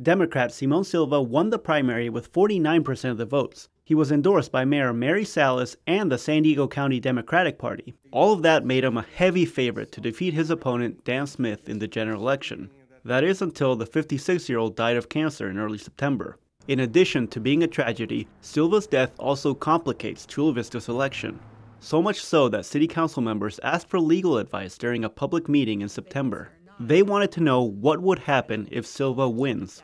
Democrat Simon Silva won the primary with 49% of the votes. He was endorsed by Mayor Mary Salas and the San Diego County Democratic Party. All of that made him a heavy favorite to defeat his opponent, Dan Smith, in the general election. That is until the 56-year-old died of cancer in early September. In addition to being a tragedy, Silva's death also complicates Chula Vista's election. So much so that city council members asked for legal advice during a public meeting in September. They wanted to know what would happen if Silva wins.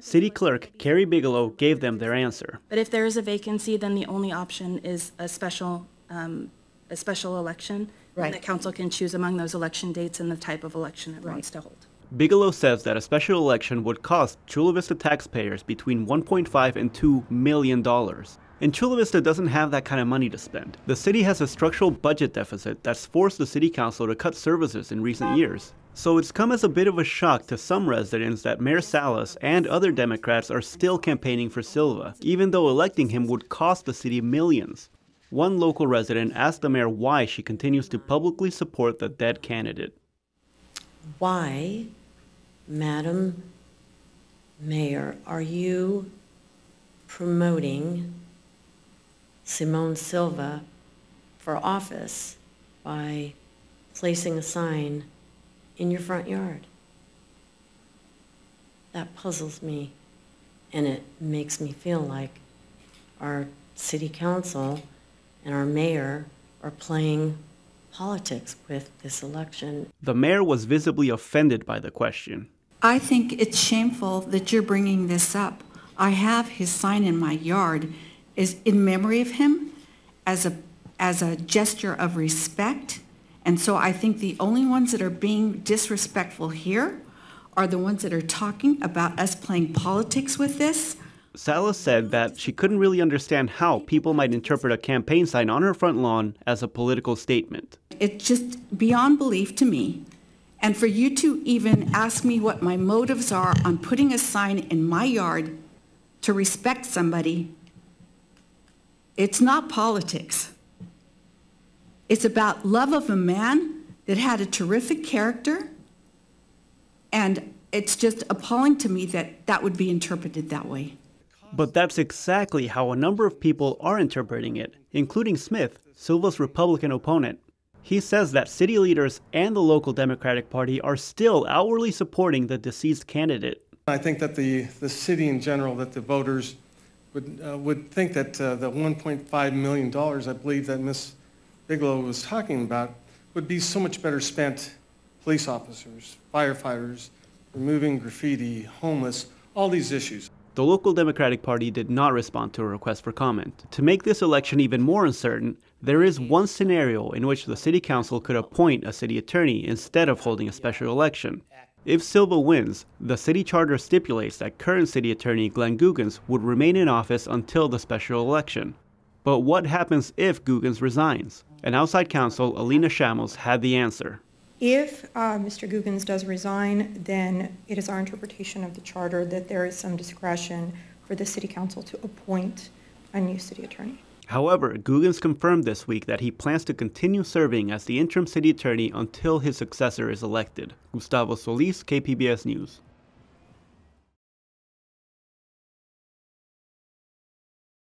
City Clerk Carrie Bigelow gave them their answer. But if there is a vacancy, then the only option is a special election. Right. And the council can choose among those election dates and the type of election it wants to hold. Bigelow says that a special election would cost Chula Vista taxpayers between $1.5 and $2 million. And Chula Vista doesn't have that kind of money to spend. The city has a structural budget deficit that's forced the city council to cut services in recent years. So it's come as a bit of a shock to some residents that Mayor Salas and other Democrats are still campaigning for Silva, even though electing him would cost the city millions. One local resident asked the mayor why she continues to publicly support the dead candidate. Why, Madam Mayor, are you promoting Simon Silva for office by placing a sign in your front yard? That puzzles me, and it makes me feel like our city council and our mayor are playing politics with this election. The mayor was visibly offended by the question. I think it's shameful that you're bringing this up. I have his sign in my yard is in memory of him as a gesture of respect. And so I think the only ones that are being disrespectful here are the ones that are talking about us playing politics with this. Salas said that she couldn't really understand how people might interpret a campaign sign on her front lawn as a political statement. It's just beyond belief to me. And for you to even ask me what my motives are on putting a sign in my yard to respect somebody, it's not politics. It's about love of a man that had a terrific character, and it's just appalling to me that that would be interpreted that way. But that's exactly how a number of people are interpreting it, including Smith, Silva's Republican opponent. He says that city leaders and the local Democratic Party are still outwardly supporting the deceased candidate. I think that the city in general, that the voters would think that the $1.5 million, I believe that Ms. Bigelow was talking about, would be so much better spent. Police officers, firefighters, removing graffiti, homeless, all these issues. The local Democratic Party did not respond to a request for comment. To make this election even more uncertain, there is one scenario in which the city council could appoint a city attorney instead of holding a special election. If Silva wins, the city charter stipulates that current city attorney Glenn Guggens would remain in office until the special election. But what happens if Guggens resigns? An outside counsel, Alina Shamos, had the answer. If Mr. Guggens does resign, then it is our interpretation of the charter that there is some discretion for the city council to appoint a new city attorney. However, Guggens confirmed this week that he plans to continue serving as the interim city attorney until his successor is elected. Gustavo Solis, KPBS News.